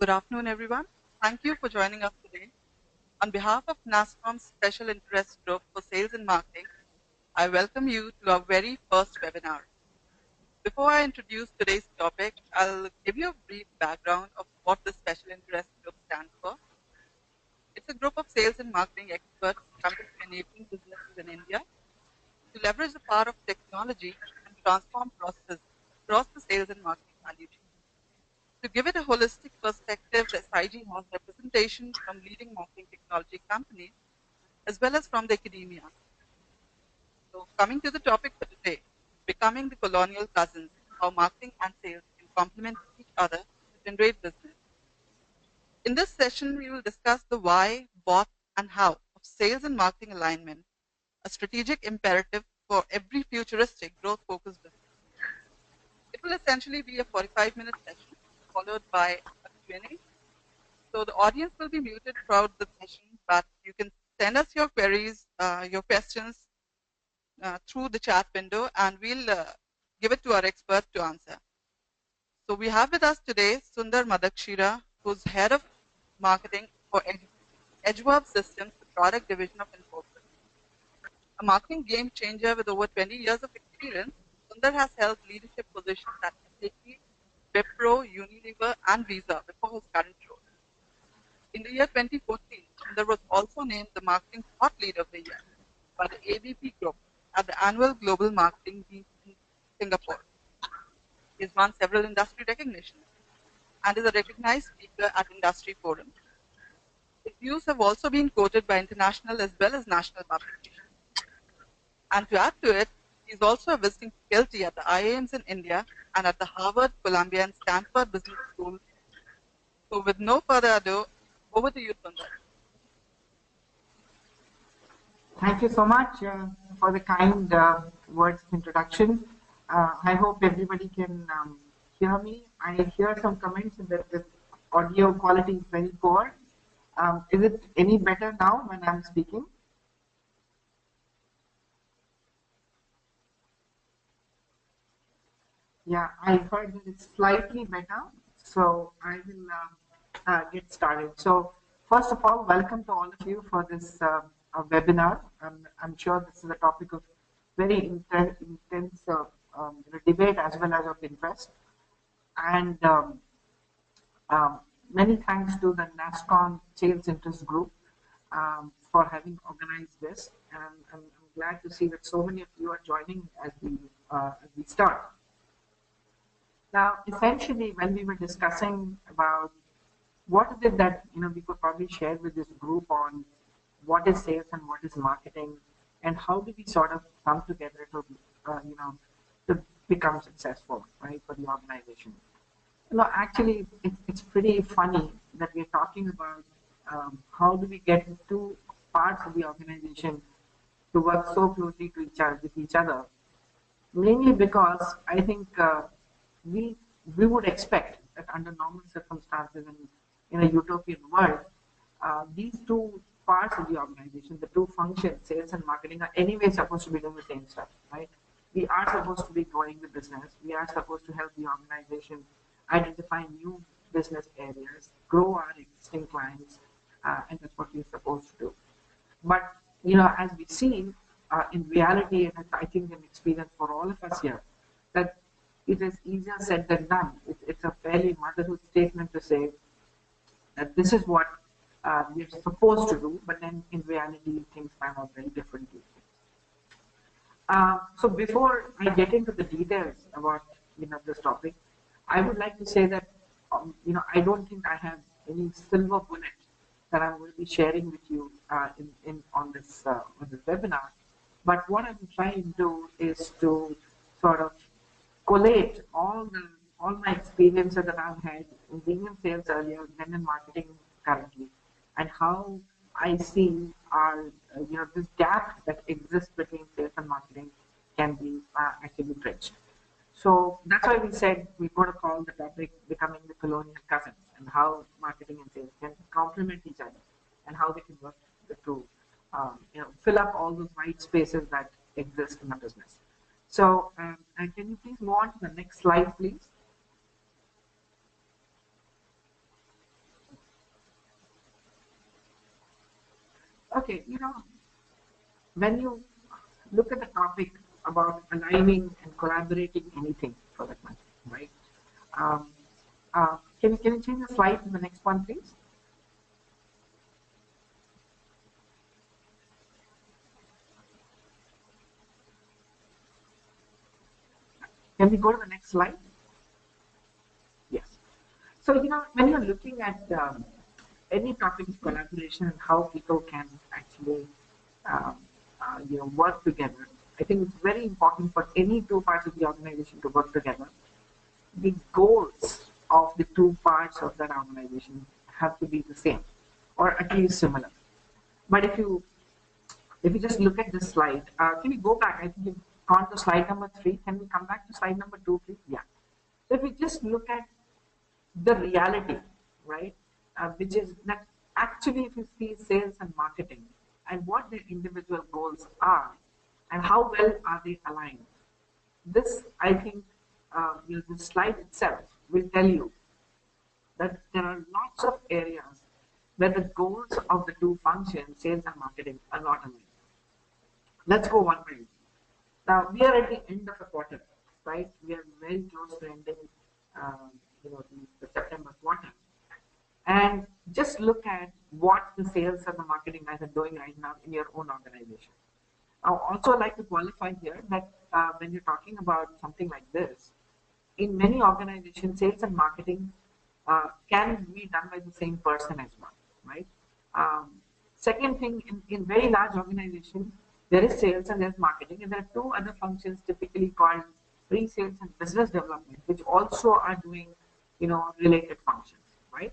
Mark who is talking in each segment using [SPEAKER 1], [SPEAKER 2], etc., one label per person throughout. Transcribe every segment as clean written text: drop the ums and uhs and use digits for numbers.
[SPEAKER 1] Good afternoon, everyone. Thank you for joining us today. On behalf of NASCOM's Special Interest Group for Sales and Marketing, I welcome you to our very first webinar. Before I introduce today's topic, I'll give you a brief background of what the Special Interest Group stands for. It's a group of sales and marketing experts committed to enabling businesses in India to leverage the power of technology and transform processes across the sales and marketing value chain. To give it a holistic perspective, the SIG has representation from leading marketing technology companies as well as from the academia. So coming to the topic for today, becoming the colonial cousins, how marketing and sales can complement each other to generate business. In this session, we will discuss the why, what, and how of sales and marketing alignment, a strategic imperative for every futuristic growth-focused business. It will essentially be a 45-minute session followed by a Q&A. So the audience will be muted throughout the session, but you can send us your queries, your questions through the chat window, and we'll give it to our expert to answer. So we have with us today Sundar Madakshira, who's head of marketing for Edgeverb Systems, the product division of Infosys. A marketing game changer with over 20 years of experience, Sundar has held leadership positions at SAP, Wipro, Unilever, and Visa before his current role. In the year 2014, Sundar was also named the Marketing Thought Leader of the Year by the ABP Group at the annual Global Marketing Week in Singapore. He has won several industry recognitions and is a recognized speaker at industry forums. His views have also been quoted by international as well as national publications. And to add to it, he is also a visiting faculty at the IIMs in India and at the Harvard, Columbia, and Stanford Business School. So with no further ado, over to you, Sundar.
[SPEAKER 2] Thank you so much for the kind words of introduction. I hope everybody can hear me. I hear some comments that the audio quality is very poor. Is it any better now when I'm speaking? Yeah, I heard that it's slightly better, so I will get started. So first of all, welcome to all of you for this webinar. I'm sure this is a topic of very intense debate as well as of interest. And many thanks to the NASCOM Sales Interest Group for having organized this. And I'm glad to see that so many of you are joining as we start. Now, essentially, when we were discussing about what is it that we could probably share with this group on what is sales and what is marketing, and how do we sort of come together to to become successful, right, for the organization. Actually, it's pretty funny that we're talking about how do we get two parts of the organization to work so closely with each other, mainly because I think we would expect that under normal circumstances in a utopian world, these two parts of the organization, the two functions, sales and marketing, are anyway supposed to be doing the same stuff, right? We are supposed to be growing the business. We are supposed to help the organization identify new business areas, grow our existing clients, and that's what we're supposed to do. But, as we see in reality, and I think an experience for all of us here, that it is easier said than done. It's a fairly motherhood statement to say that this is what we're supposed to do, but then in reality, things pan out very differently. So before I get into the details about this topic, I would like to say that I don't think I have any silver bullet that I'm going to be sharing with you on this webinar. But what I'm trying to do is to sort of collate all my experiences that I've had in being in sales earlier, then in marketing currently, and how I see our this gap that exists between sales and marketing can be actually bridged. So that's why we said we're going to call the topic becoming the colonial cousins, and how marketing and sales can complement each other, and how they can work to fill up all those white spaces that exist in a business. So can you please move on to the next slide, please? Okay, when you look at the topic about aligning and collaborating anything for that matter, right? Um, can you change the slide to the next one, please? Can we go to the next slide? Yes. So, when you're looking at any topic of collaboration and how people can actually, um, work together, I think it's very important for any two parts of the organization to work together. The goals of the two parts of that organization have to be the same or at least similar. But if you just look at this slide, can we go back? I think you've gone to slide number 3. Can we come back to slide number 2, please? Yeah. So if we just look at the reality, right, which is that actually if you see sales and marketing and what their individual goals are and how well are they aligned, this I think the slide itself will tell you that there are lots of areas where the goals of the two functions, sales and marketing, are not aligned. Let's go one by one. Now we are at the end of a quarter, right? We are very close to ending, the September quarter, and just look at what the sales and the marketing guys are doing right now in your own organization. I also like to qualify here that when you're talking about something like this, in many organizations, sales and marketing can be done by the same person as well, right? Second thing, in very large organizations, there is sales and there's marketing, and there are two other functions typically called pre-sales and business development, which also are doing, related functions, right?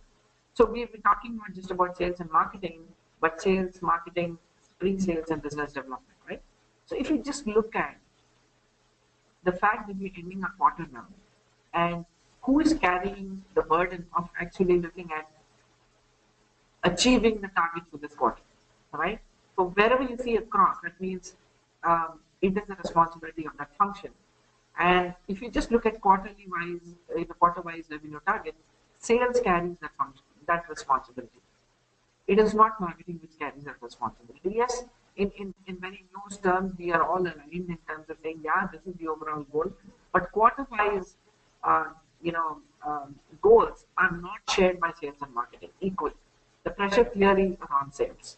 [SPEAKER 2] So we've been talking not just about sales and marketing, but sales, marketing, pre-sales, and business development, right? So if you just look at the fact that we're ending a quarter now, and who is carrying the burden of actually looking at achieving the target for this quarter, right? So wherever you see a cross, that means it is the responsibility of that function. And if you just look at quarterly wise, the quarter wise revenue target, sales carries that function, that responsibility. It is not marketing which carries that responsibility. Yes, in very loose terms, we are all aligned in terms of saying, yeah, this is the overall goal. But quarter-wise, goals are not shared by sales and marketing equally. The pressure clearly is on sales.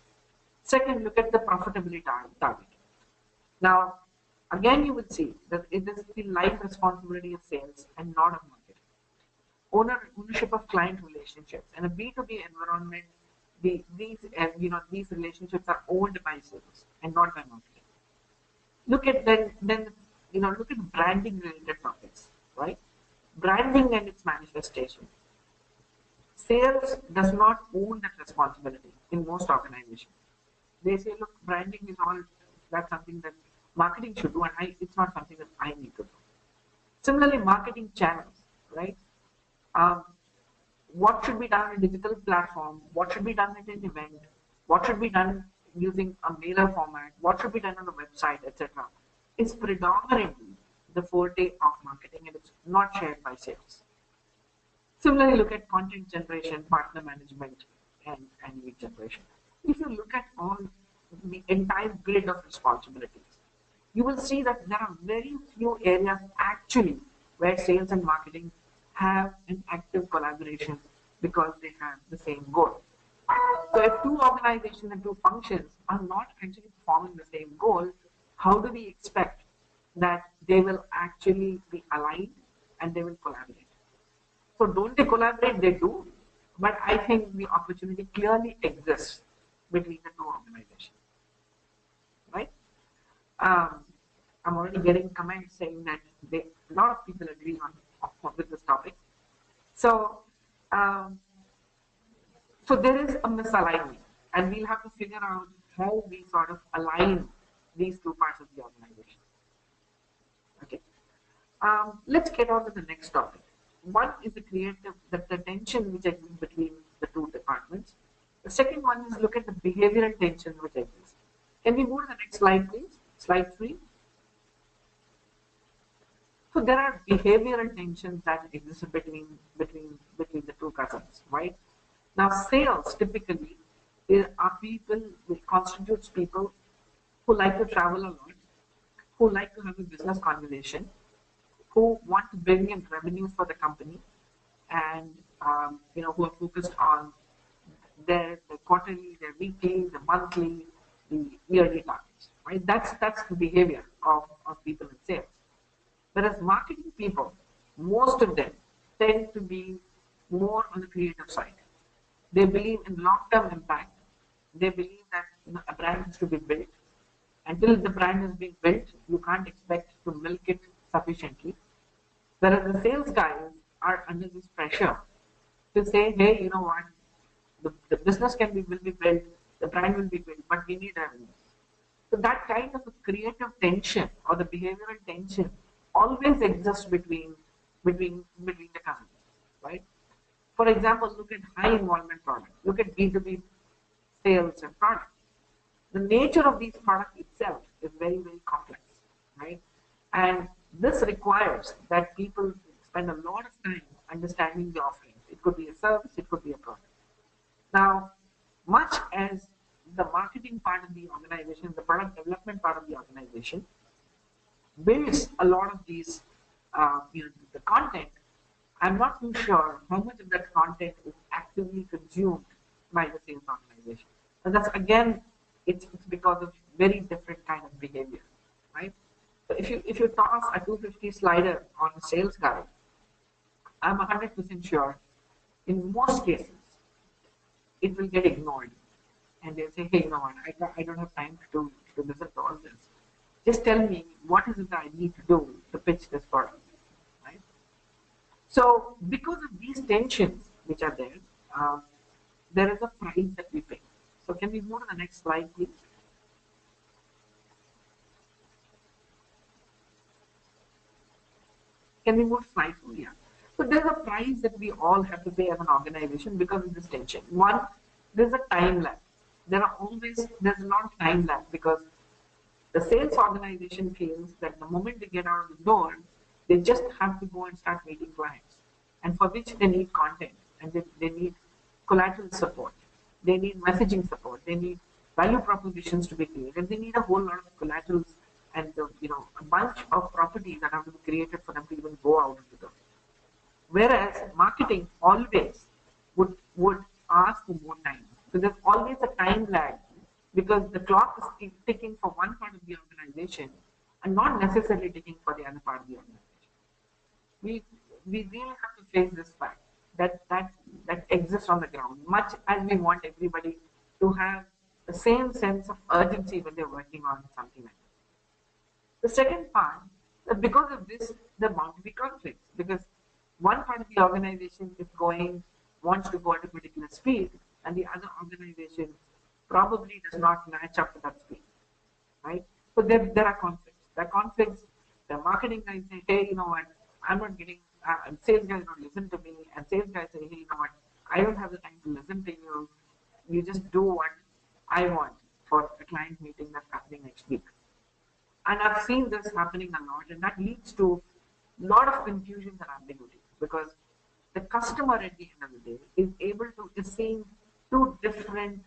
[SPEAKER 2] Second, look at the profitability target. Now, again, you will see that it is the life responsibility of sales and not of marketing. Ownership of client relationships. In a B2B environment, these relationships are owned by sales and not by marketing. Look at look at branding related topics, right? Branding and its manifestation. Sales does not own that responsibility in most organizations. They say, look, branding is all that's something that marketing should do, and it's not something that I need to do. Similarly, marketing channels, right? Um, what should be done on a digital platform, what should be done at an event, what should be done using a mailer format, what should be done on a website, etc., is predominantly the forte of marketing and it's not shared by sales. Similarly, look at content generation, partner management, and lead generation. If you look at all the entire grid of responsibilities, you will see that there are very few areas actually where sales and marketing have an active collaboration because they have the same goal. So if two organizations and two functions are not actually performing the same goal, how do we expect that they will actually be aligned and they will collaborate? So don't they collaborate? They do. But I think the opportunity clearly exists between the two organizations, right? Um, I'm already getting comments saying that a lot of people agree with this topic. So, um, so there is a misalignment, and we'll have to figure out how we sort of align these two parts of the organization. Okay. Let's get on to the next topic. One is the tension which exists between the two departments. The second one is look at the behavioral tensions which exist. Can we move to the next slide, please? Slide 3. So there are behavioral tensions that exist between the two cousins, right? Now, sales typically are people, it constitutes people who like to travel a lot, who like to have a business conversation, who want to bring in revenue for the company, and who are focused on their quarterly, their weekly, the monthly, the yearly targets. Right? That's the behavior of people in sales. Whereas marketing people, most of them tend to be more on the creative side. They believe in long-term impact. They believe that a brand has to be built. Until the brand is being built, you can't expect to milk it sufficiently. Whereas the sales guys are under this pressure to say, hey, you know what, the business will be built, the brand will be built, but we need revenue. So that kind of a creative tension or the behavioral tension always exists between the companies, right? For example, look at high involvement products. Look at B2B sales and products. The nature of these products itself is very, very complex, right? And this requires that people spend a lot of time understanding the offerings. It could be a service, it could be a product. Now, much as the marketing part of the organization, the product development part of the organization builds a lot of these, the content, I'm not too sure how much of that content is actively consumed by the sales organization. And that's again, it's because of very different kind of behavior, right? So if you toss a 250 slider on a sales guy, I'm 100% sure in most cases it will get ignored, and they'll say, hey, you know what, I don't have time to listen to all this. Just tell me what is it that I need to do to pitch this product, right? So because of these tensions which are there, there is a price that we pay. So can we move to the next slide, please? Can we move to slide 4? Yeah. So there's a price that we all have to pay as an organization because of this tension. One, there's a time lag. There's a lot of time lag because the sales organization feels that the moment they get out of the door, they just have to go and start meeting clients, and for which they need content, and they need collateral support, they need messaging support, they need value propositions to be created, they need a whole lot of collaterals and a bunch of properties that have to be created for them to even go out into the. Whereas marketing always would ask for more time. So there's always a time lag because the clock is ticking for one part of the organization and not necessarily ticking for the other part of the organization. We really have to face this fact that exists on the ground, much as we want everybody to have the same sense of urgency when they're working on something like that. The second part, that because of this, there are bound to be conflicts because one part of the organization wants to go at a particular speed, and the other organization probably does not match up to that speed, right? So there are conflicts. There are conflicts. The marketing guys say, hey, you know what, I'm not getting, and sales guys don't listen to me, and sales guys say, hey, you know what, I don't have the time to listen to you. You just do what I want for a client meeting that's happening next week. And I've seen this happening a lot, and that leads to a lot of confusion and ambiguity because the customer at the end of the day is seeing two different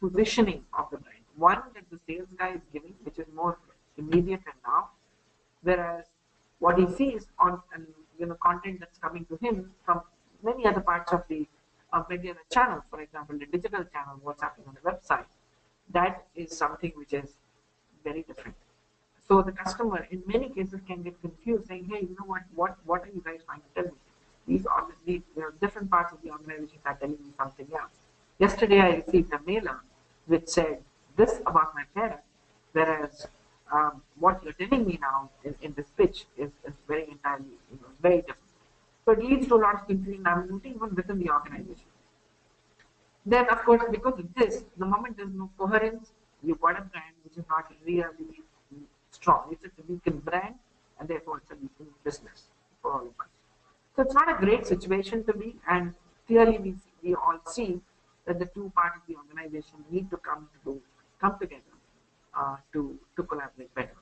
[SPEAKER 2] positioning of the brand. One that the sales guy is giving, which is more immediate and now, whereas what he sees on content that's coming to him from many other parts of the many other channels, for example, the digital channel, what's happening on the website, that is something which is very different. So the customer, in many cases, can get confused, saying, "Hey, you know what are you guys trying to tell me? These different parts of the organization are telling me something else." Yesterday, I received a mailer which said this about my parent, whereas what you're telling me now in this pitch is very entirely very different. So it leads to a lot of confusion and ambiguity even within the organization. Then, of course, because of this, the moment there's no coherence, you've got a brand which is not really strong. It's a weakened brand, and therefore it's a weakened business for all of us. So it's not a great situation to be, and clearly we all see that the two parts of the organization need to come together to collaborate better.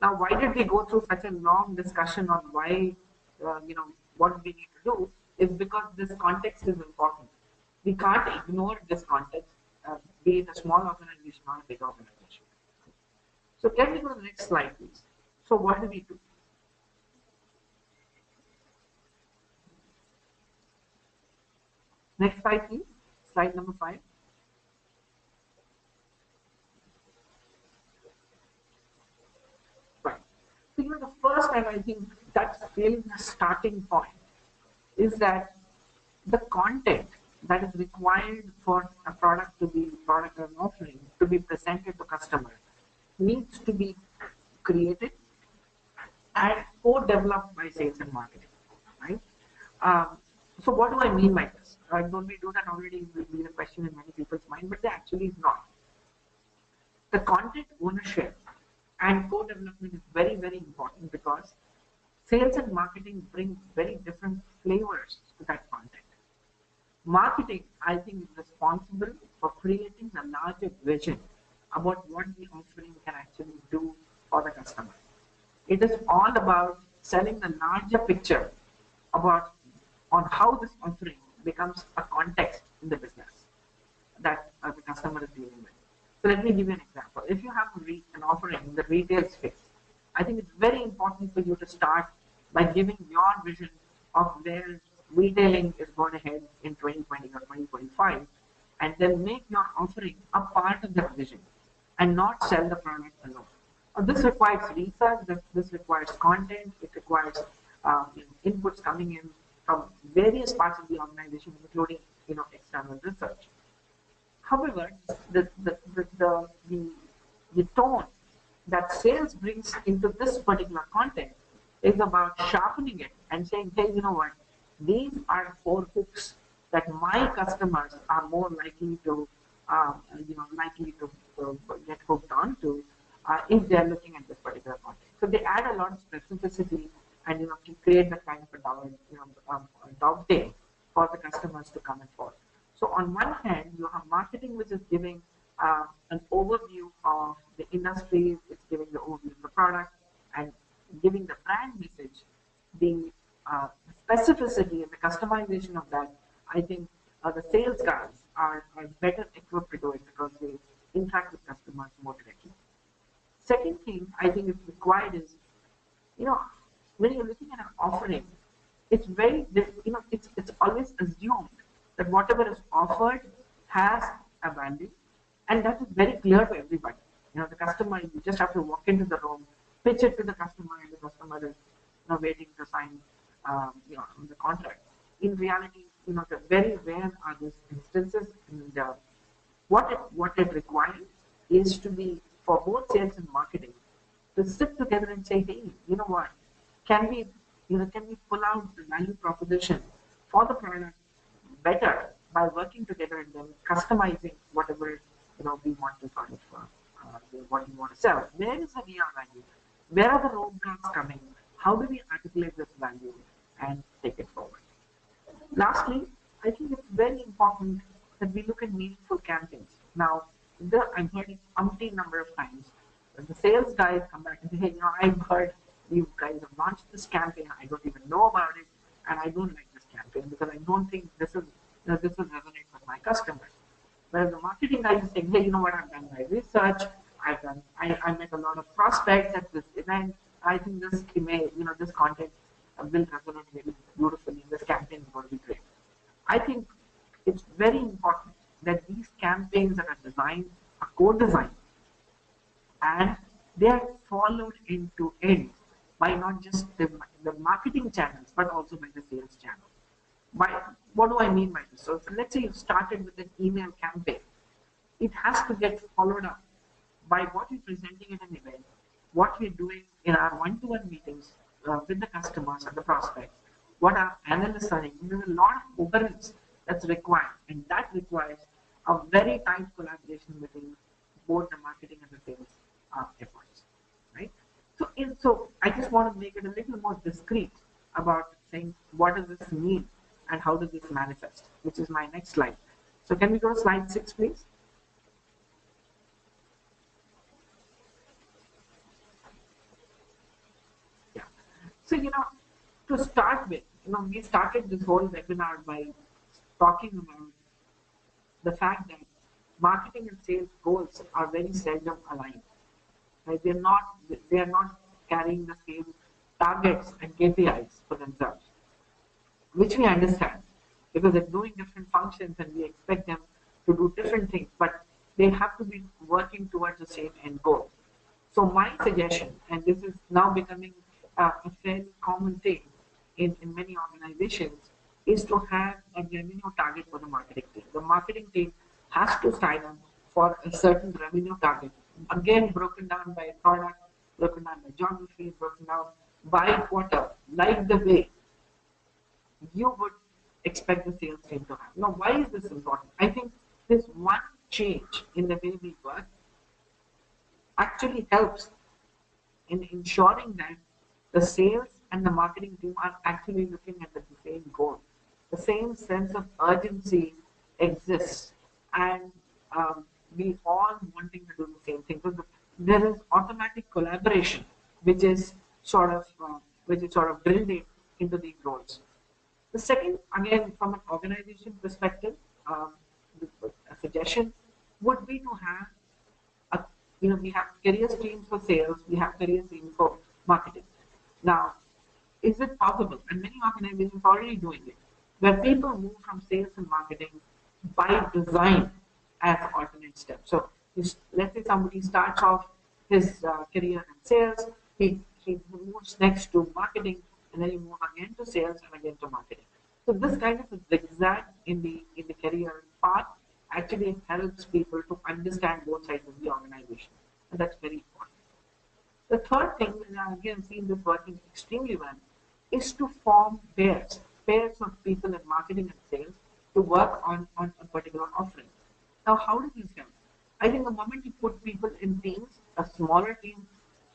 [SPEAKER 2] Now, why did we go through such a long discussion on why what we need to do? Is because this context is important. We can't ignore this context, be it a small organization or a big organization. So can we go to the next slide, please? So what do we do? Next slide, please. Slide number 5. Right. So the first, and I think that's really the starting point, is that the content that is required for a product or an offering to be presented to customer needs to be created and co-developed by sales and marketing, right? Um, so what do I mean by this? Don't we do that already? Will be the question in many people's mind, but they actually is not. The content ownership and co-development is very, very important because sales and marketing bring very different flavors to that content. Marketing, I think, is responsible for creating the larger vision about what the offering can actually do for the customer. It is all about selling the larger picture about on how this offering becomes a context in the business that the customer is dealing with. So let me give you an example. If you have an offering in the retail space, I think it's very important for you to start by giving your vision of where retailing is going to head in 2020 or 2025, and then make your offering a part of that vision and not sell the product alone. This requires research, this requires content, it requires inputs coming in from various parts of the organization, including external research. However, the tone that sales brings into this particular content is about sharpening it and saying, hey, you know what, these are 4 hooks that my customers are more likely to, get hooked onto if they're looking at this particular content. So they add a lot of specificity and to create that kind of a dovetail for the customers to come and follow. So on one hand, you have marketing, which is giving an overview of the industry, it's giving the overview of the product, and giving the brand message, the specificity and the customization of that. I think the sales guys are better equipped to do it because they interact with customers more directly. Second thing I think is required is, you know, when you're looking at an offering, it's very, it's always assumed that whatever is offered has a value, and that is very clear to everybody. The customer, you just have to walk into the room, pitch it to the customer, and the customer is waiting to sign the contract. In reality, the very rare are these instances, and what it requires is to be for both sales and marketing to sit together and say, hey, you know what, can we pull out the value proposition for the product better by working together and then customizing whatever we want to sort of what we want to sell. Where is the real value? Where are the roadblocks coming? How do we articulate this value and take it forward? Lastly, I think it's very important that we look at meaningful campaigns. Now, I've heard it umpteen number of times. When the sales guys come back and say, hey, I've heard you guys have launched this campaign. I don't even know about it, and I don't like this campaign because I don't think this will resonate with my customers. Whereas the marketing guy is saying, hey, you know what, I've done my research. I met a lot of prospects at this event. I think this content will resonate very beautifully. This campaign is going to be great. I think it's very important that these campaigns that are designed are co-designed and they are followed end to end by not just the marketing channels but also by the sales channel. What do I mean by this? So let's say you started with an email campaign. It has to get followed up by what we're presenting at an event, what we're doing in our one-to-one meetings with the customers and the prospects, what our analysts are doing. There's a lot of coherence that's required, and that requires a very tight collaboration between both the marketing and the sales efforts, right? So I just want to make it a little more discreet about saying what does this mean and how does this manifest, which is my next slide. So can we go to slide 6, please? Yeah. So, to start with, we started this whole webinar by talking about the fact that marketing and sales goals are very seldom aligned. Right? They are not carrying the same targets and KPIs for themselves, which we understand because they're doing different functions and we expect them to do different things, but they have to be working towards the same end goal. So my suggestion, and this is now becoming a fairly common thing in many organizations, is to have a revenue target for the marketing team. The marketing team has to sign up for a certain revenue target, again broken down by product, broken down by geography, broken down by quarter, like the way you would expect the sales team to have. Now, why is this important? I think this one change in the way we work actually helps in ensuring that the sales and the marketing team are actually looking at the same goal. The same sense of urgency exists, and we all wanting to do the same thing. So there is automatic collaboration, which is sort of drilled into these roles. The second, again, from an organization perspective, a suggestion would be to have a, we have career teams for sales, we have career teams for marketing. Now, is it possible? And many organizations are already doing it, where people move from sales and marketing by design as alternate steps. So, let's say somebody starts off his career in sales, he moves next to marketing, and then he moves again to sales and again to marketing. So this kind of a zigzag in the career path actually helps people to understand both sides of the organization, and that's very important. The third thing, and I've again seen this working extremely well, is to form pairs of people in marketing and sales to work on a particular offering. Now, how do these help? I think the moment you put people in teams, a smaller team,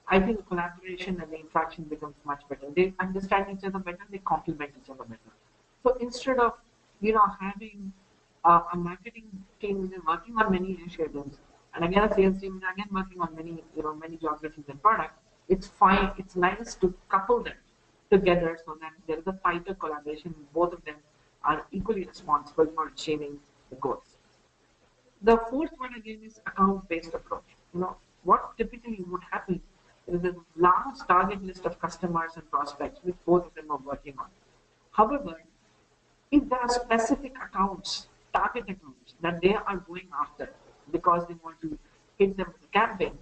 [SPEAKER 2] I think collaboration and the interaction becomes much better. They understand each other better, they complement each other better. So instead of having a marketing team which is working on many initiatives, and again a sales team is again working on many geographies and products, it's fine. It's nice to couple them together so that there is a tighter collaboration. Both of them are equally responsible for achieving the goals. The fourth one again is account-based approach. What typically would happen is a large target list of customers and prospects which both of them are working on. However, if there are specific accounts, target accounts that they are going after because they want to hit them with a campaign,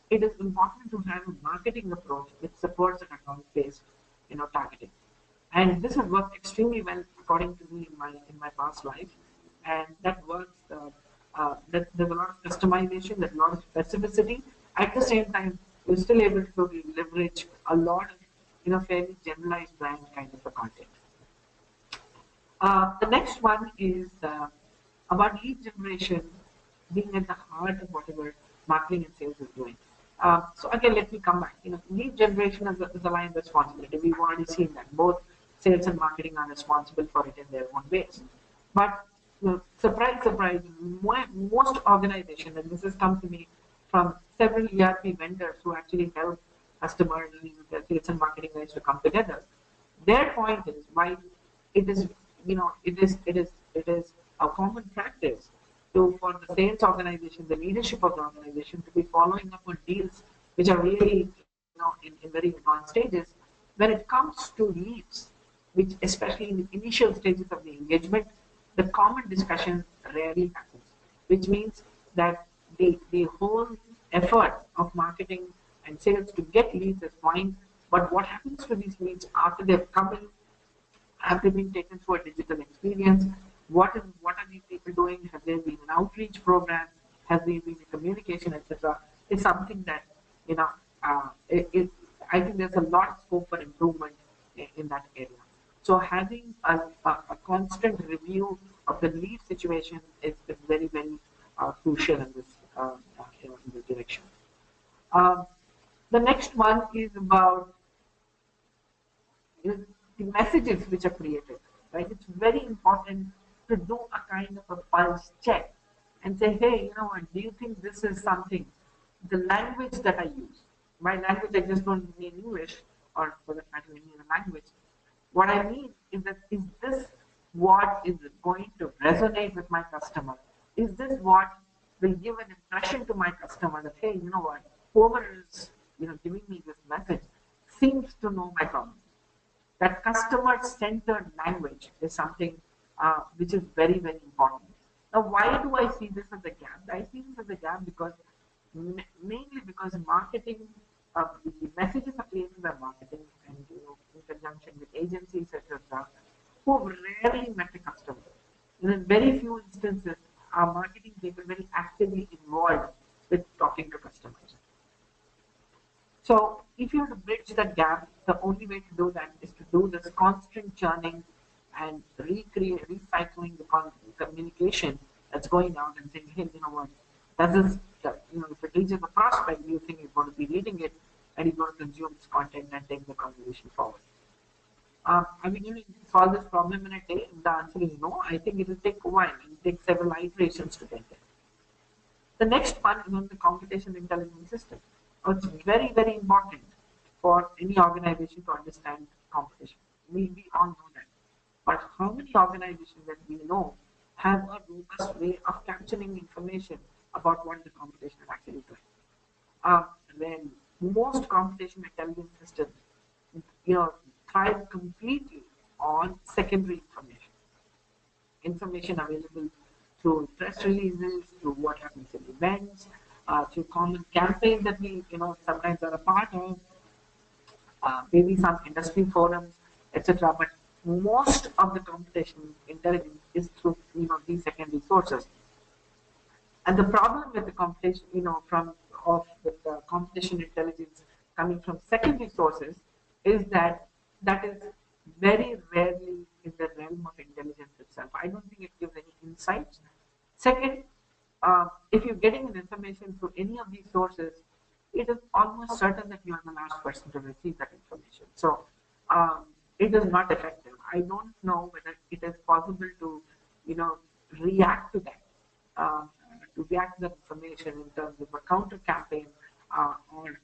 [SPEAKER 2] it is important to have a marketing approach which supports an account-based, targeting. And this has worked extremely well according to me in my past life, and that works. There's a lot of customization, there's a lot of specificity. At the same time, you're still able to leverage a lot of fairly generalized brand kind of a content. The next one is about lead generation being at the heart of whatever marketing and sales is doing. So again, let me come back. Lead generation is a line responsibility. We've already seen that both sales and marketing are responsible for it in their own ways. But surprise, surprise, most organizations, and this has come to me from several ERP vendors who actually help customers and their sales and marketing guys to come together. Their point is why it is it is a common practice for the sales organization, the leadership of the organization to be following up on deals which are really in very advanced stages. When it comes to leads, which especially in the initial stages of the engagement, the common discussion rarely happens, which means that the whole effort of marketing and sales to get leads is fine, but what happens to these leads after they've come in, have they been taken through a digital experience? What are these people doing? Have there been an outreach program? Has there been a communication, etc.? Is something that I think there's a lot of scope for improvement in that area. So having a constant review of the lead situation is very very crucial in this direction. Um, the next one is about the messages which are created, right? It's very important to do a kind of a pulse check and say, hey, what, do you think this is something, the language that I use, by language I just don't mean English or for that matter any other language. What I mean is that is this what is going to resonate with my customer? Is this what will give an impression to my customer that, hey, you know what, whoever is giving me this message seems to know my problem. That customer centered language is something which is very, very important. Now, why do I see this as a gap? I see this as a gap because mainly because marketing, the messages are created by marketing and in conjunction with agencies, etc., who rarely met the customer. In very few instances, our marketing people very actively involved with talking to customers. So if you have to bridge that gap, the only way to do that is to do this constant churning and recycling the communication that's going out and saying, hey, you know what, does this, if it reaches a prospect, do you think you're going to be reading it and you're going to consume this content and take the conversation forward? Are we going to solve this problem in a day? The answer is no. I think it will take a while. It will take several iterations to get there. The next one is on the competition intelligence system. It's very, very important for any organization to understand competition. We all know that. But how many organizations that we know have a robust way of capturing information about what the competition is actually doing? When most competition intelligence systems, thrive completely on secondary information available through press releases, through what happens in events, through common campaigns that we, sometimes are a part of, maybe some industry forums, etc. But most of the competition intelligence is through, these secondary sources. And the problem with the competition, with the competition intelligence coming from secondary sources is that that is very rarely in the realm of intelligence itself. I don't think it gives any insights. Second, if you're getting an information through any of these sources, it is almost certain that you are the last person to receive that information. So it is not effective. I don't know whether it is possible to, react to that, to react to that information in terms of a counter campaign or,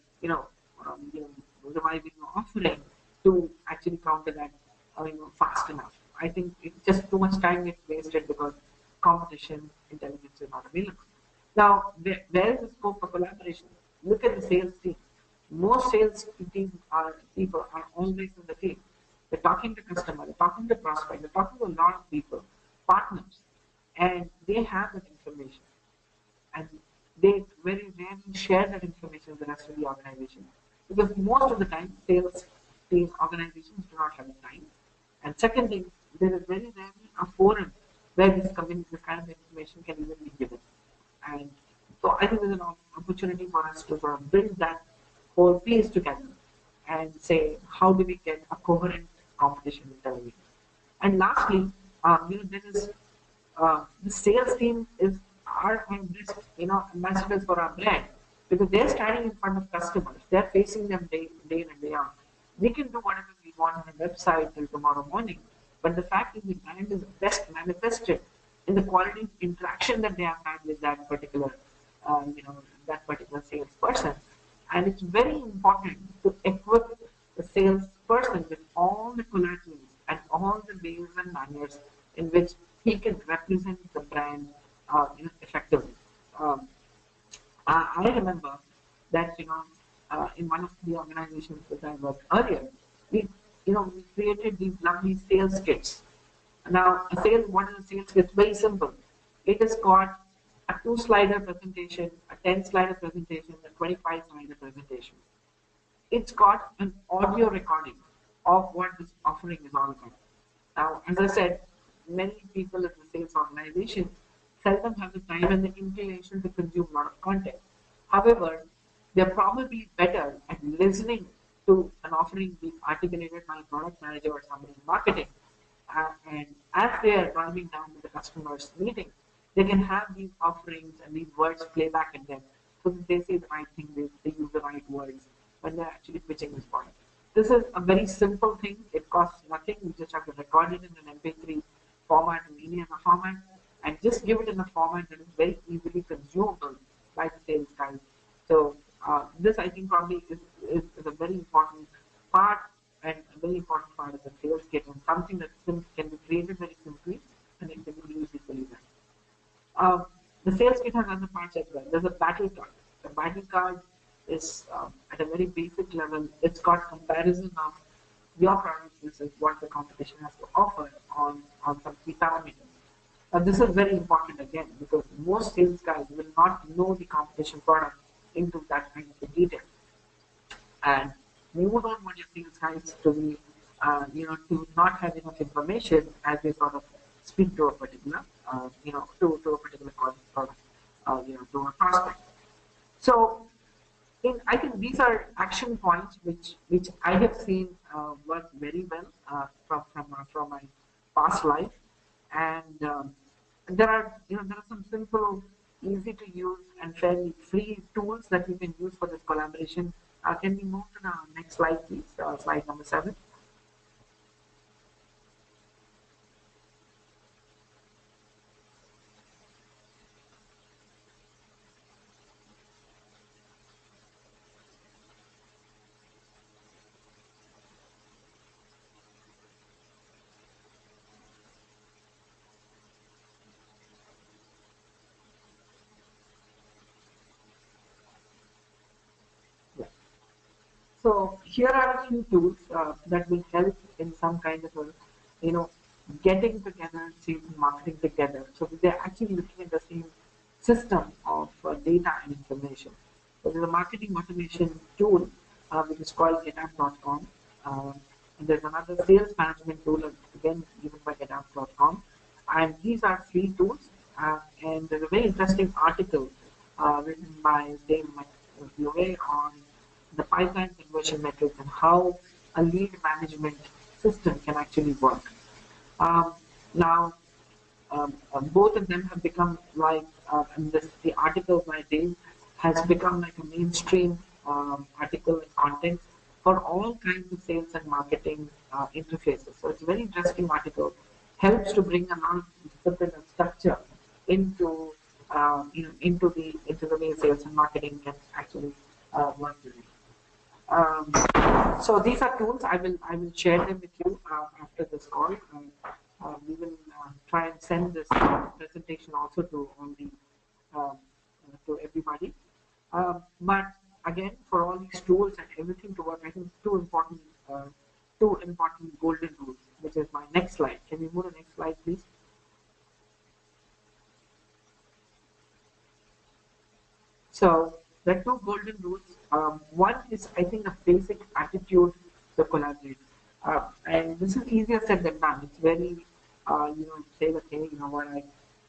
[SPEAKER 2] reviving your offering to actually counter that, fast enough. I think it's just too much time gets wasted because competition intelligence is not available. Now, where is the scope for collaboration? Look at the sales team. Most sales team people are always in the field. They're talking to customer, they're talking to prospect, they're talking to a lot of people, partners, and they have that information. And they very rarely share that information with the rest of the organization. Because most of the time, sales team organizations do not have the time. And secondly, there is very rarely a forum where this kind of information can even be given. And so I think there's an opportunity for us to sort of build that whole piece together and say, how do we get a coherent competition intelligence? And lastly, there is the sales team is our best, ambassadors for our brand because they're standing in front of customers. They're facing them day in and day out. We can do whatever we want on a website till tomorrow morning, but the fact is the brand is best manifested in the quality of interaction that they have had with that particular, that particular salesperson. And it's very important to equip the salesperson with all the collaterals and all the ways and manners in which he can represent the brand effectively. Um, I remember that in one of the organizations that I worked earlier, we created these lovely sales kits. Now, one of the sales kits very simple. It has got a 2-slider presentation, a 10-slider presentation, a 25-slider presentation. It's got an audio recording of what this offering is all about. Now, as I said, many people in the sales organization seldom have the time and the inclination to consume a lot of content. However, they're probably better at listening to an offering being articulated by a product manager or somebody in marketing. And as they are driving down to the customer's meeting, they can have these offerings and these words play back at them so that they say the right thing, they use the right words when they're actually pitching this product. This is a very simple thing. It costs nothing. You just have to record it in an MP3 format, in any other format, and just give it in a format that is very easily consumable by the sales guys. So this, I think, probably is a very important part and a very important part of the sales kit and something that can be created very simply and it can be used easily. sales kit has other parts as well. There's a battle card. The battle card is at a very basic level. It's got comparison of your product versus what the competition has to offer on some key parameters. This is very important again because most sales guys will not know the competition product into that kind of a detail. And you don't want your sales guys to be, to not have enough information as they sort of speak to a particular, to a particular product, to a prospect. So I think these are action points which I have seen work very well from my past life, and there are some simple, easy to use and fairly free tools that you can use for this collaboration. Can we move to the next slide, please? Slide number 7. So here are a few tools that will help in some kind of a, you know, getting together, sales and marketing together. So they're actually looking at the same system of data and information. So there's a marketing automation tool which is called GetUp.com. And there's another sales management tool again given by GetUp.com. And these are free tools. And there's a very interesting article written by Dave McLeod on the pipeline conversion metrics and how a lead management system can actually work. Now, both of them have become like, and the article by Dave has become like a mainstream article and content for all kinds of sales and marketing interfaces. So it's a very interesting article. Helps to bring a lot of discipline and structure into into the way sales and marketing can actually work together. Um, so these are tools. I will share them with you after this call. We will try and send this presentation also to all the to everybody. But again, for all these tools and everything to work, I think two important golden rules, which is my next slide. Can we move to the next slide, please? So there are two golden rules. One is, I think, a basic attitude to collaborate, and this is easier said than done. It's very, say that, hey, you know what,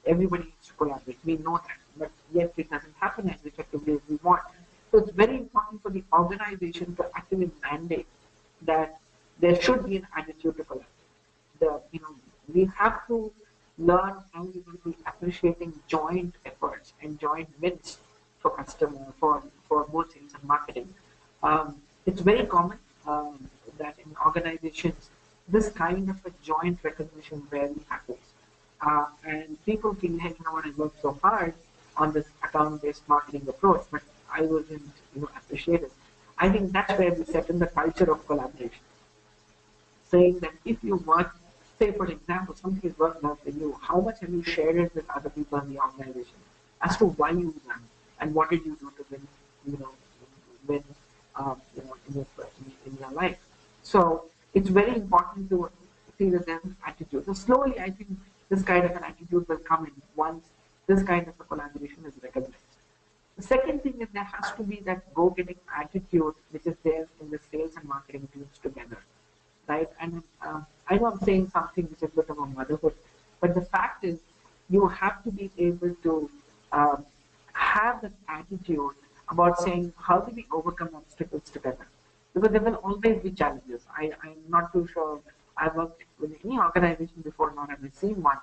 [SPEAKER 2] everybody needs to collaborate. We know that, but yet it doesn't happen as effectively as we want. So it's very important for the organization to actually mandate that there should be an attitude to collaborate. We have to learn how we will be appreciating joint efforts and joint wins for customer for both sales and marketing. It's very common that in organizations this kind of a joint recognition rarely happens, and people feel, hey, you know what, I worked so hard on this account-based marketing approach, but I wasn't appreciated. I think that's where we set in the culture of collaboration, saying that if you work, say for example, something is worked well for you, how much have you shared it with other people in the organization as to why you won and what did you do to win, win, in your life. So it's very important to see that there's an attitude. So slowly, I think this kind of an attitude will come in once this kind of a collaboration is recognized. The second thing is there has to be that go-getting attitude which is there in the sales and marketing teams together, right? And I know I'm saying something which is a bit of a motherhood, but the fact is you have to be able to um, have that attitude about saying how do we overcome obstacles together, because there will always be challenges. I'm not too sure. I've worked with any organization before, not have I seen one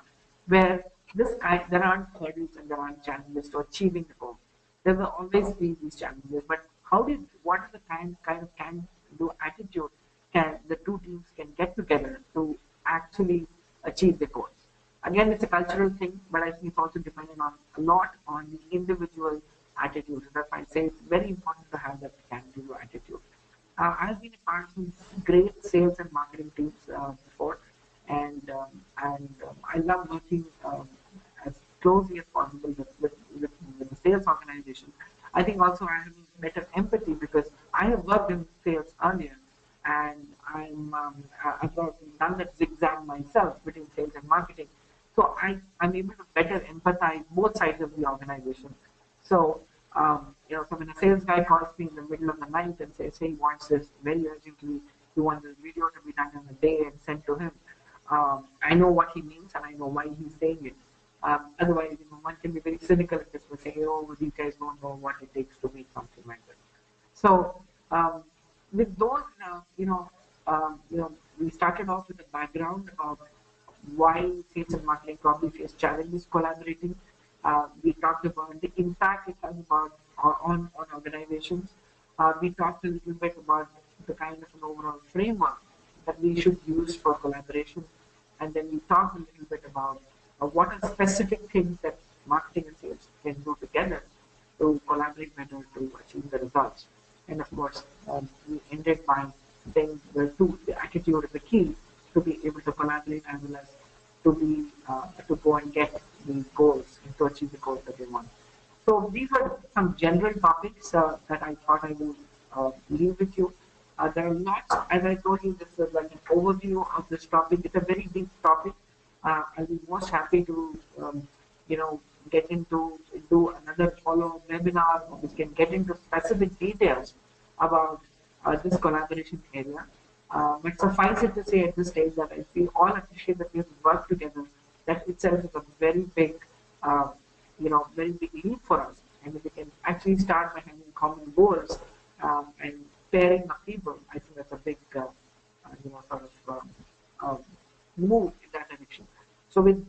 [SPEAKER 2] where there aren't hurdles and there aren't challenges to achieving the goal. There will always be these challenges, but what are the kind of can do attitude can the two teams can get together to actually achieve the goals? Again, it's a cultural thing, but I think it's also dependent on a lot on the individual attitude. So that's why I say it's very important to have that can-do attitude. I've been a part of some great sales and marketing teams before, and I love working as closely as possible with think also I have better empathy because I have worked in sales earlier, and I've done that zigzag myself between sales and marketing. So I'm able to better empathize both sides of the organization. So so when a sales guy calls me in the middle of the night and says, "Hey, he wants this very urgently, he wants this video to be done in a day and sent to him," I know what he means and I know why he's saying it. Otherwise, one can be very cynical and just say, "Oh, these guys don't know what it takes to meet something like that." So with those, we started off with a background about why sales and marketing probably face challenges collaborating. We talked about the impact it has about on organizations. We talked a little bit about the kind of an overall framework that we should use for collaboration. And then we talked a little bit about what are specific things that marketing and sales can do together to collaborate better to achieve the results. And of course, we ended by saying the attitude is the key to be able to collaborate as well as to go and get the goals and to achieve the goals that they want. So these are some general topics that I thought I would leave with you. There are lots, as I told you, this is like an overview of this topic. It's a very deep topic. I'll be most happy to, you know, get into do another follow webinar which can get into specific details about this collaboration area. But suffice it to say at this stage that I feel all appreciate that we have worked together. That itself is a very big, very big leap for us. And if we can actually start by having common goals and pairing of people, I think that's a big, move in that direction. So with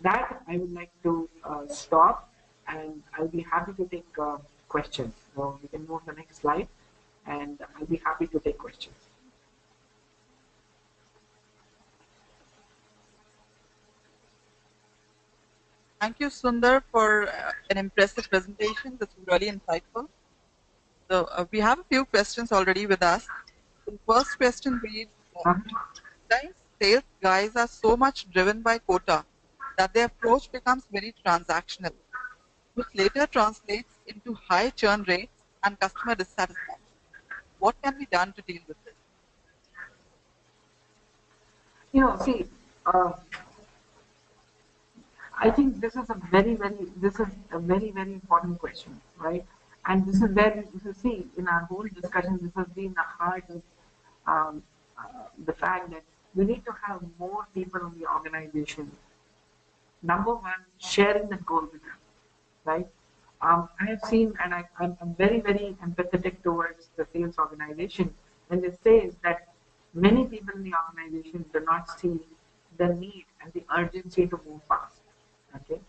[SPEAKER 2] that, I would like to stop, and I'll be happy to take questions. So we can move to the next slide, and I'll be happy to take questions.
[SPEAKER 1] Thank you, Sundar, for an impressive presentation. This was really insightful. So we have a few questions already with us. The first question reads,
[SPEAKER 2] Uh-huh.
[SPEAKER 1] sometimes sales guys are so much driven by quota that their approach becomes very transactional, which later translates into high churn rates and customer dissatisfaction. What can be done to deal with this?
[SPEAKER 2] See, uh, I think this is a very, very important question, right? And this is where you see in our whole discussion, this has been the heart of the fact that we need to have more people in the organization. Number one, sharing the goal with them, right? I have seen, and I'm very, very empathetic towards the sales organization, and it says that many people in the organization do not see the need and the urgency to move fast. Okay,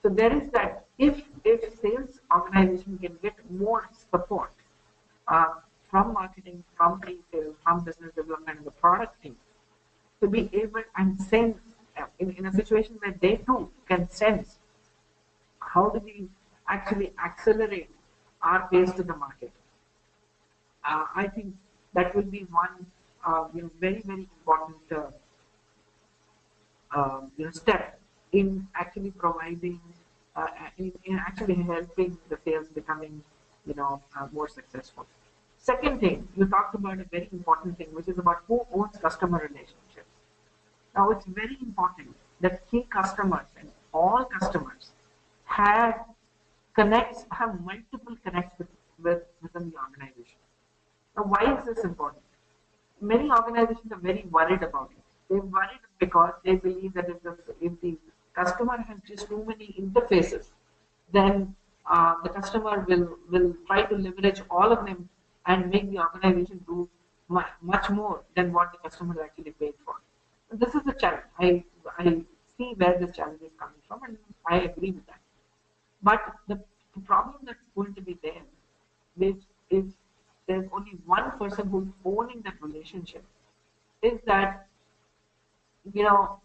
[SPEAKER 2] so there is that. If sales organization can get more support uh, from marketing, from pre-sales, from business development, and the product team, to be able and sense in a situation where they too can sense how do we actually accelerate our pace to the market. I think that will be one very, very important step in actually providing, in actually helping the sales becoming more successful. Second thing, you talked about a very important thing, which is about who owns customer relationships. Now, it's very important that key customers and all customers have have multiple connects within the organization. Now, why is this important? Many organizations are very worried about it. They're worried because they believe that if the customer has just too many interfaces, then the customer will try to leverage all of them and make the organization do much more than what the customer actually paid for. This is the challenge. I see where this challenge is coming from, and I agree with that. But the problem that's going to be there is there's only one person who's owning that relationship. Is that you know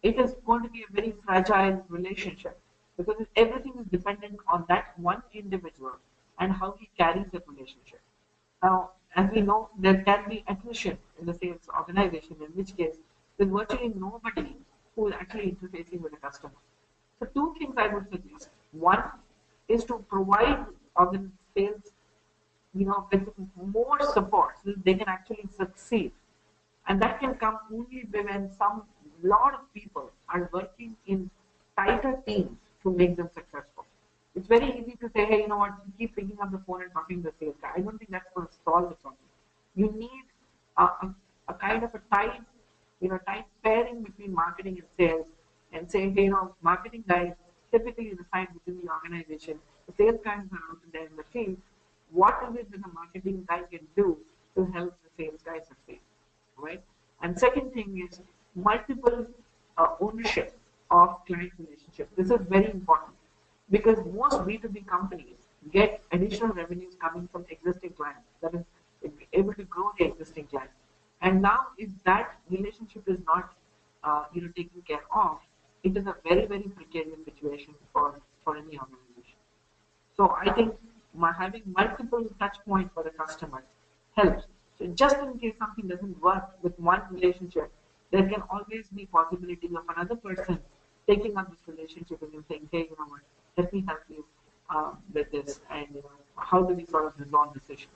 [SPEAKER 2] it is going to be a very fragile relationship because everything is dependent on that one individual and how he carries that relationship. Now, as we know, there can be attrition in the sales organization, in which case there's virtually nobody who is actually interfacing with the customer. So two things I would suggest. One is to provide sales with more support, so they can actually succeed. And that can come only when some lot of people are working in tighter teams to make them successful. It's very easy to say, hey, you know what, keep picking up the phone and talking to the sales guy. I don't think that's going to solve the problem. You need a kind of a tight, tight pairing between marketing and sales, and say, hey, marketing guys typically reside within the organization. The sales guys are out there in the field. What is it that the marketing guy can do to help the sales guy succeed? Right? And second thing is multiple ownership of client relationship. This is very important because most B2B companies get additional revenues coming from existing clients. That is able to grow the existing clients. And now, if that relationship is not, taken care of, it is a very, very precarious situation for any organization. So I think having multiple touch points for the customer helps. So just in case something doesn't work with one relationship, there can always be possibility of another person taking up this relationship and saying, hey, you know what, let me help you with this, and how do we sort of resolve this issue?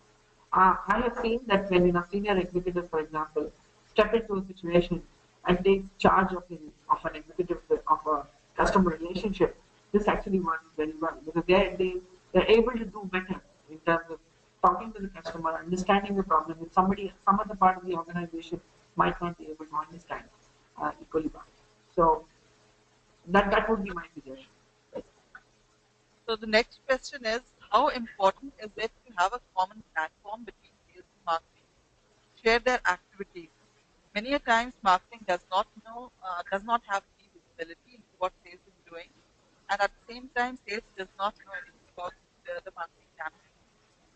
[SPEAKER 2] I have seen that when senior executives, for example, step into a situation and take charge of an executive of a customer relationship, this actually works very well because they're able to do better in terms of talking to the customer, understanding the problem that some other part of the organization might not be able to understand equally well. So that would be my suggestion.
[SPEAKER 1] So the next question is, how important is it to have a common platform between sales and marketing to share their activities? Many a times, marketing does not have any visibility into what sales is doing, and at the same time, sales does not know anything about the marketing campaign.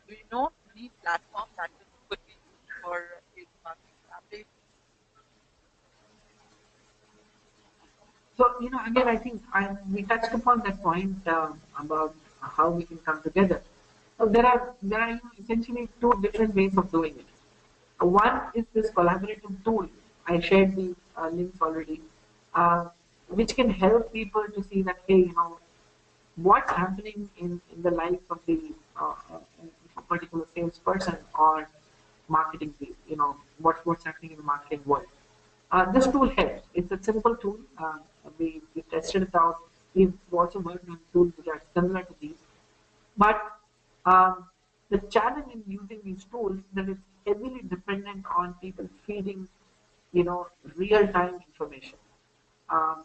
[SPEAKER 1] Do you know any platform that could be used for sales and marketing collaboration?
[SPEAKER 2] So, again, I think we touched upon that point about how we can come together. So there are essentially two different ways of doing it. One is this collaborative tool. I shared the links already, which can help people to see that, hey, what's happening in the life of the a particular salesperson or marketing team. What's happening in the marketing world. This tool helps. It's a simple tool. We tested it out. We've also worked on tools which are similar to these. But the challenge in using these tools is that it's heavily dependent on people feeding, real-time information.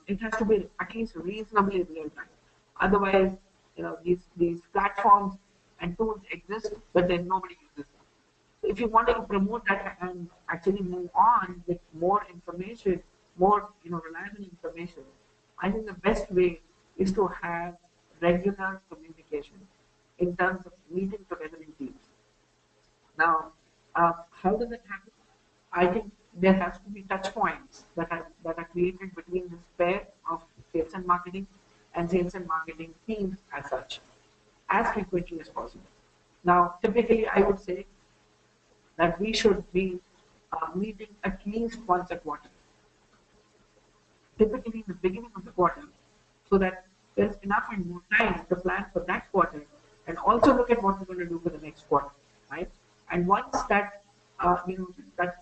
[SPEAKER 2] It has to be at least reasonably real-time. Otherwise, these platforms and tools exist, but then nobody uses them. So if you want to promote that and actually move on with more information, more reliable information, I think the best way is to have regular communication in terms of meeting together in teams. Now, how does it happen? I think there has to be touch points that are created between this pair of sales and marketing teams as such, as frequently as possible. Now, typically, I would say that we should be meeting at least once a quarter, typically in the beginning of the quarter, so that there's enough and more time to plan for that quarter and also look at what we're going to do for the next quarter, right? And once that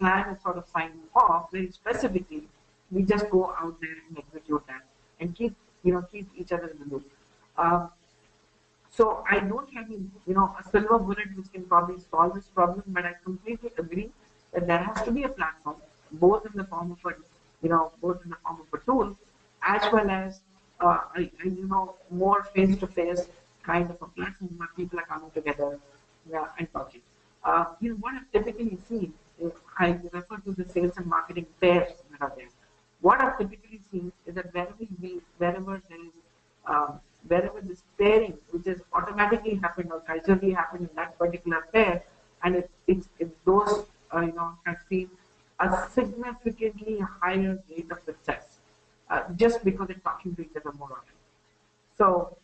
[SPEAKER 2] plan is sort of signed off very specifically, we just go out there and execute that and keep each other in the loop. Um, so I don't have a silver bullet which can probably solve this problem, but I completely agree that there has to be a platform, both in the form of both in the form of a tool, as well as more face-to-face kind of a platform where people are coming together, and talking. What I've typically seen, I refer to the sales and marketing pairs that are there. What I've typically seen is that wherever there is wherever this pairing, which has automatically happened or culturally happened in that particular pair, and it's those have seen a significantly higher rate of success, just because they're talking to each other more often. So,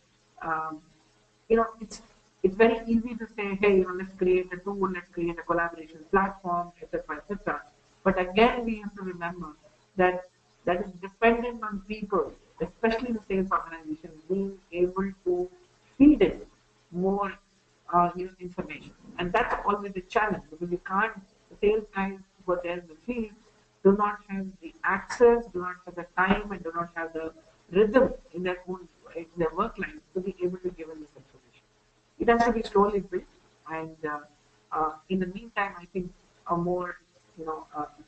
[SPEAKER 2] um, it's very easy to say, hey, let's create a tool, let's create a collaboration platform, etc., etc. But again, we have to remember that that is dependent on people, especially the sales organization, being able to feed it more information, and that's challenge because you can't, the sales guys who are there in the field do not have the access, do not have the time, and do not have the rhythm in their own, in their work life to be able to give them this information. It has to be slowly built, and in the meantime, I think a more,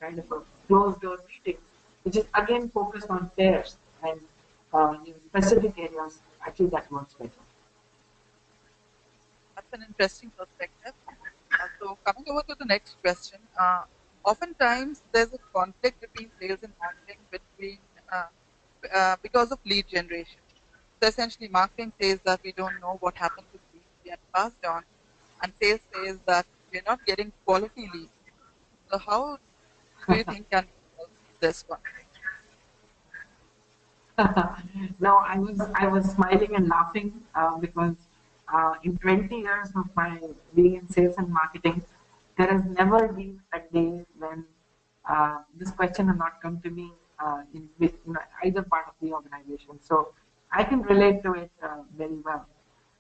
[SPEAKER 2] kind of a closed door meeting, which is again focused on pairs and specific areas, actually that works better.
[SPEAKER 1] That's an interesting perspective. So coming over to the next question, oftentimes there's a conflict between sales and marketing uh, because of lead generation. So essentially, marketing says that we don't know what happened to the leads we had passed on, and sales says that we're not getting quality leads. So how do you think can we solve this conflict?
[SPEAKER 2] No, I was smiling and laughing because in 20 years of my being in sales and marketing, there has never been a day when this question has not come to me with either part of the organization. So I can relate to it very well.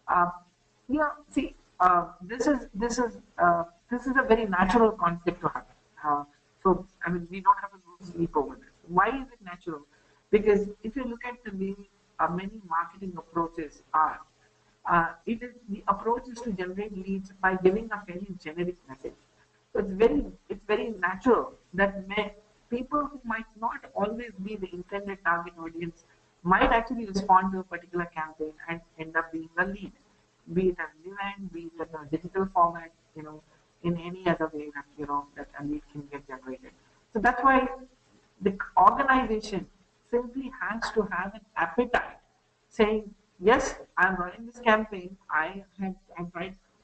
[SPEAKER 2] Uh, yeah, see, this is a very natural conflict to happen. So I mean, we don't have to lose sleep over this. Why is it natural? Because if you look at the way many marketing approaches are, it is the approach is to generate leads by giving a very generic message. So it's very natural that people who might not always be the intended target audience might actually respond to a particular campaign and end up being a lead, be it as an event, be it in a digital format, in any other way that that a lead can get generated. So that's why the organization simply has to have an appetite saying, yes, I'm running this campaign. I'm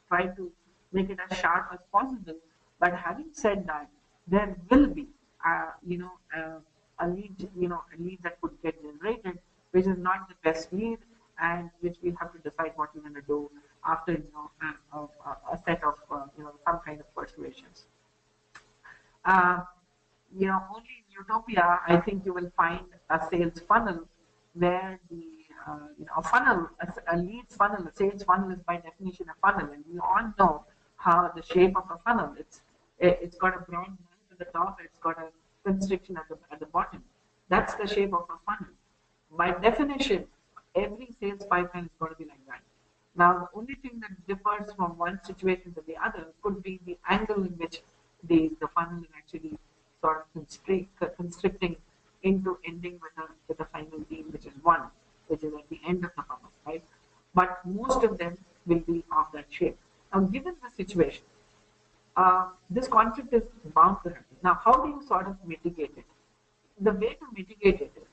[SPEAKER 2] tried to make it as sharp as possible. But having said that, there will be, a lead, a lead that could get generated, which is not the best lead, and which we have to decide what we're going to do after, a set of, some kind of persuasions. Uh, only in utopia, I think you will find a sales funnel where a funnel, a leads funnel, a sales funnel is by definition a funnel, and we all know how the shape of a funnel. It's got a broad mouth at the top, it's got a constriction at the bottom. That's the shape of a funnel. By definition, every sales pipeline is going to be like that. Now, the only thing that differs from one situation to the other could be the angle in which the funnel is actually sort of constricting into ending with a final deal, which is one, which is at the end of the funnel, right? But most of them will be of that shape. Now, given the situation, this conflict is bound to happen. Now, how do you sort of mitigate it? The way to mitigate it is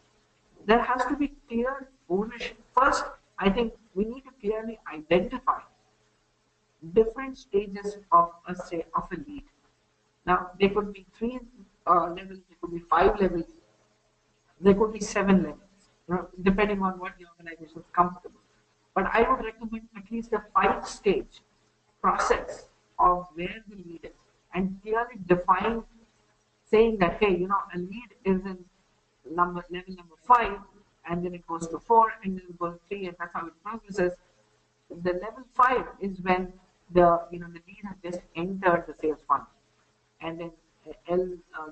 [SPEAKER 2] there has to be clear ownership. First, I think we need to clearly identify different stages of a lead. Now, there could be three levels, there could be five levels, there could be seven levels, depending on what the organization is comfortable. But I would recommend at least a five-stage process of where the lead is and clearly define, saying that, hey, a lead is in level number five, and then it goes to four, and then it goes to three, and that's how it progresses. The level five is when the lead has just entered the sales funnel, and then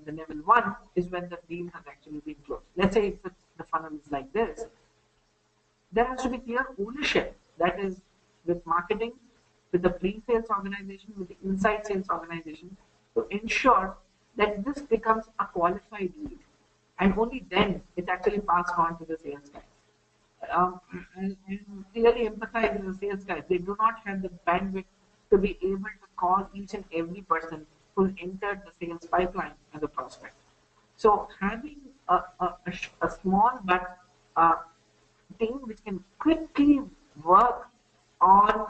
[SPEAKER 2] the level one is when the deal has actually been closed. Let's say if the funnel is like this, there has to be clear ownership. That is with marketing, with the pre-sales organization, with the inside sales organization, to ensure that this becomes a qualified lead, and only then it's actually passed on to the sales guys. I clearly empathize with the sales guys. They do not have the bandwidth to be able to call each and every person who entered the sales pipeline as a prospect. So having a small but team which can quickly work on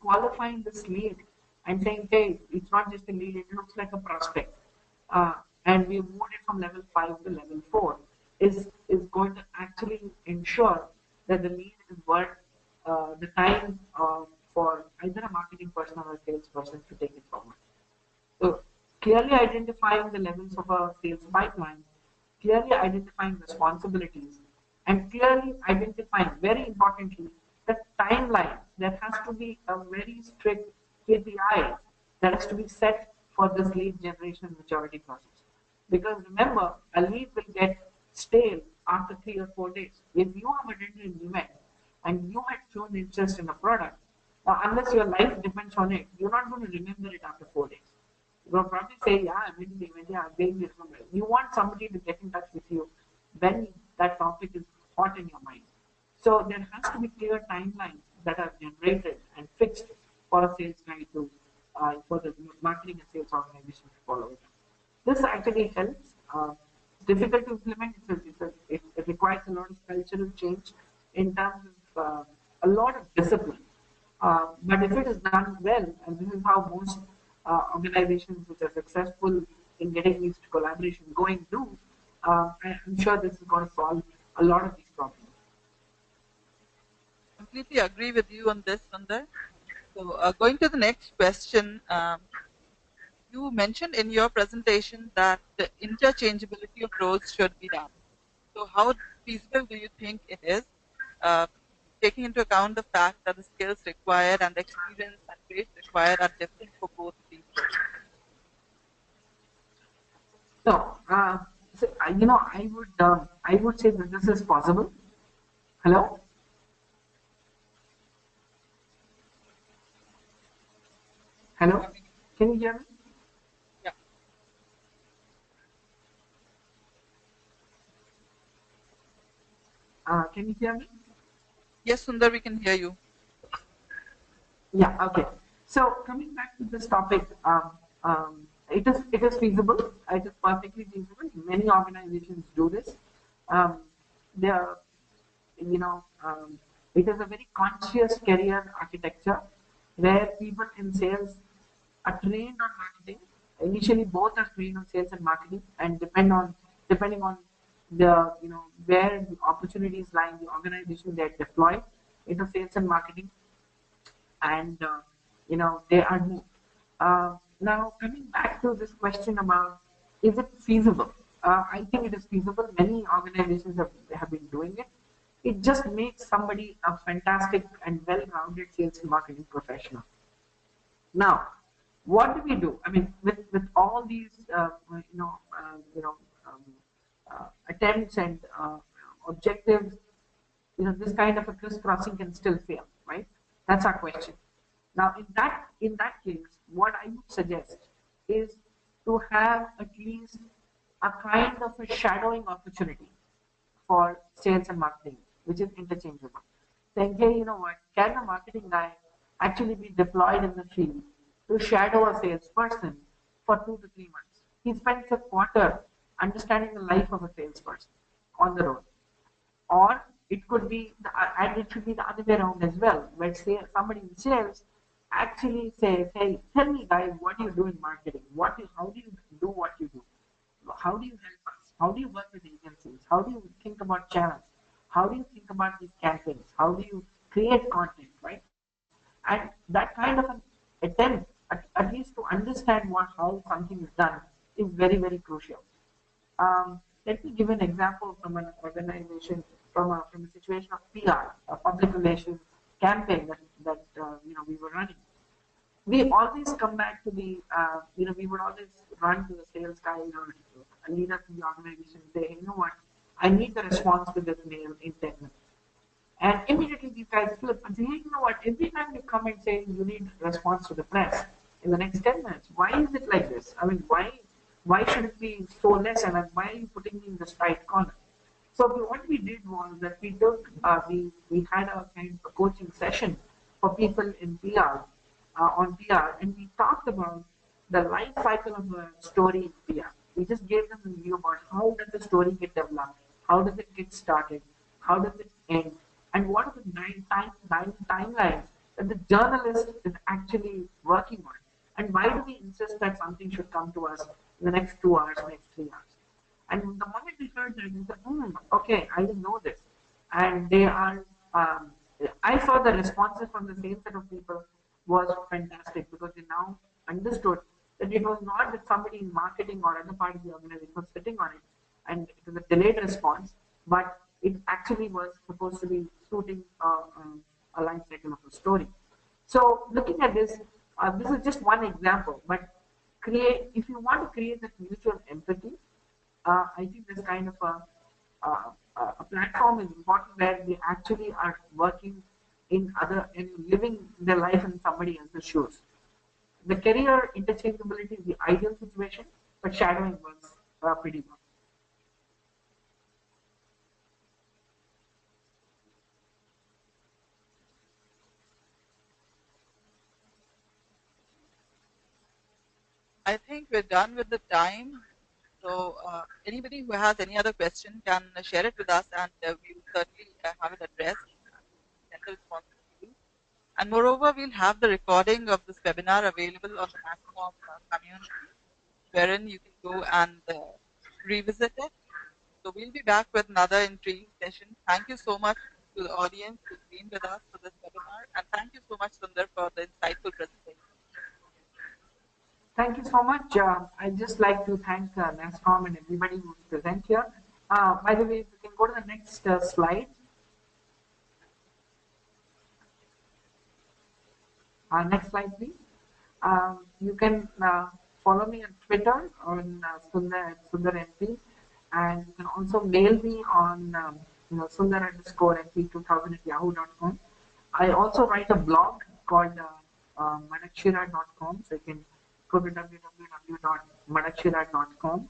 [SPEAKER 2] qualifying this lead and saying, hey, it's not just a lead, it looks like a prospect. And we moved it from level 5 to level 4 is going to actually ensure that the lead is worth the time for either a marketing person or a salesperson to take it forward. So clearly identifying the levels of a sales pipeline, clearly identifying responsibilities, and clearly identifying, very importantly, the timeline. There has to be a very strict KPI that has to be set for this lead generation maturity process. Because remember, a lead will get stale after 3 or 4 days. If you have attended an event and you had shown interest in a product, unless your life depends on it, you're not going to remember it after 4 days. You'll probably say, yeah, I went to the event, yeah, I vaguely remember. You want somebody to get in touch with you when that topic is hot in your mind. So there has to be clear timelines that are generated and fixed for a sales guy to, for the marketing and sales organization to follow it. This actually helps. It's difficult to implement. It requires a lot of cultural change in terms of a lot of discipline. But if it is done well, and this is how most organizations which are successful in getting these collaboration going do, I'm sure this is going to solve a lot of these problems.
[SPEAKER 1] Completely agree with you on this, Sundar. So, going to the next question, you mentioned in your presentation that the interchangeability of roles should be done. So, how feasible do you think it is, uh, taking into account the fact that the skills required and the experience and traits required are different for both of these roles?
[SPEAKER 2] So, I would say that this is possible. Hello, hello,
[SPEAKER 1] Yeah, we can-
[SPEAKER 2] can you hear me?
[SPEAKER 1] yeah.
[SPEAKER 2] Can you hear me?
[SPEAKER 1] Yes, Sundar, we can hear you.
[SPEAKER 2] Yeah, okay. So coming back to this topic, it is feasible. It is perfectly feasible. Many organizations do this. Um, they are, you know, it is a very conscious career architecture where people in sales are trained on marketing. Initially, both are trained on sales and marketing, and depending on the where the opportunities lie in the organization, they are deployed into sales and marketing, and they are moved. Now coming back to this question about is it feasible? I think it is feasible. Many organizations have been doing it. It just makes somebody a fantastic and well-rounded sales and marketing professional. Now, what do we do? I mean, with all these attempts and objectives, this kind of a crisscrossing can still fail, right? That's our question. Now, in that case, what I would suggest is to have at least a kind of a shadowing opportunity for sales and marketing, which is interchangeable. Saying, hey, you know what, can a marketing guy actually be deployed in the field to shadow a salesperson for 2 to 3 months? He spends a quarter understanding the life of a salesperson on the road. Or it could be, and it should be the other way around as well, where say somebody in sales actually says, "Hey, tell me, guys, what do you do in marketing? How do you do what you do? How do you help us? How do you work with agencies? How do you think about channels? How do you think about these campaigns? How do you create content, right?" And that kind of an attempt, at least to understand how something is done, is very, very crucial. Let me give an example from an organization, from a situation of PR, a public relations campaign that we were running. We always come back to we would always run to the sales guy or a leader from the organization and say, hey, you know what, I need the response to this mail in 10 minutes. And immediately these guys flip and say, hey, you know what, every time you come and say you need response to the press in the next 10 minutes, why is it like this? I mean, why should it be so less, and why are you putting me in this tight corner? So what we did was that we had a kind of a coaching session for people in PR, on PR, and we talked about the life cycle of a story in PR. We just gave them a view about how does the story get developed, how does it get started, how does it end, and what are the nine timelines that the journalist is actually working on, and why do we insist that something should come to us in the next 2 hours, next 3 hours? And the moment we heard that, we said, okay, I didn't know this. And um, I saw the responses from the same set of people was fantastic because they now understood that it was not that somebody in marketing or other part of the organization was sitting on it and it was a delayed response, but it actually was supposed to be suiting a life cycle of a story. So looking at this, This is just one example, but create if you want to create that mutual empathy, I think this kind of a platform is important where they actually are working in other and living their life in somebody else's shoes. The career interchangeability is the ideal situation, but shadowing works pretty well.
[SPEAKER 1] I think we're done with the time. So anybody who has any other question can share it with us, and we will certainly have it addressed and send the responses to you. And moreover, we'll have the recording of this webinar available on the NASCOM community, wherein you can go and revisit it. So we'll be back with another intriguing session. Thank you so much to the audience who's been with us for this webinar, and thank you so much, Sundar, for the insightful presentation.
[SPEAKER 2] Thank you so much. I'd just like to thank NASCOM and everybody who's present here. By the way, if you can go to the next slide. Next slide, please. You can follow me on Twitter on Sundar MP, and you can also mail me on Sundar_MP2000 at yahoo.com. I also write a blog called madakshira.com, so you can go to www.madakshira.com,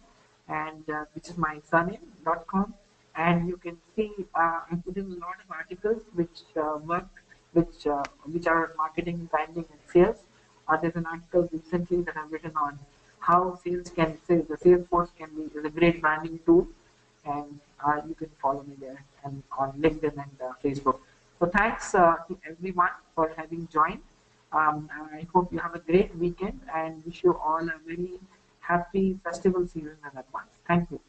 [SPEAKER 2] and which is my surname.com, and you can see I put in a lot of articles which are marketing, branding, and sales. There's an article recently that I've written on how the Salesforce can be is a great branding tool, and you can follow me there and on LinkedIn and Facebook. So thanks to everyone for having joined. I hope you have a great weekend and wish you all a very happy festival season in advance. Thank you.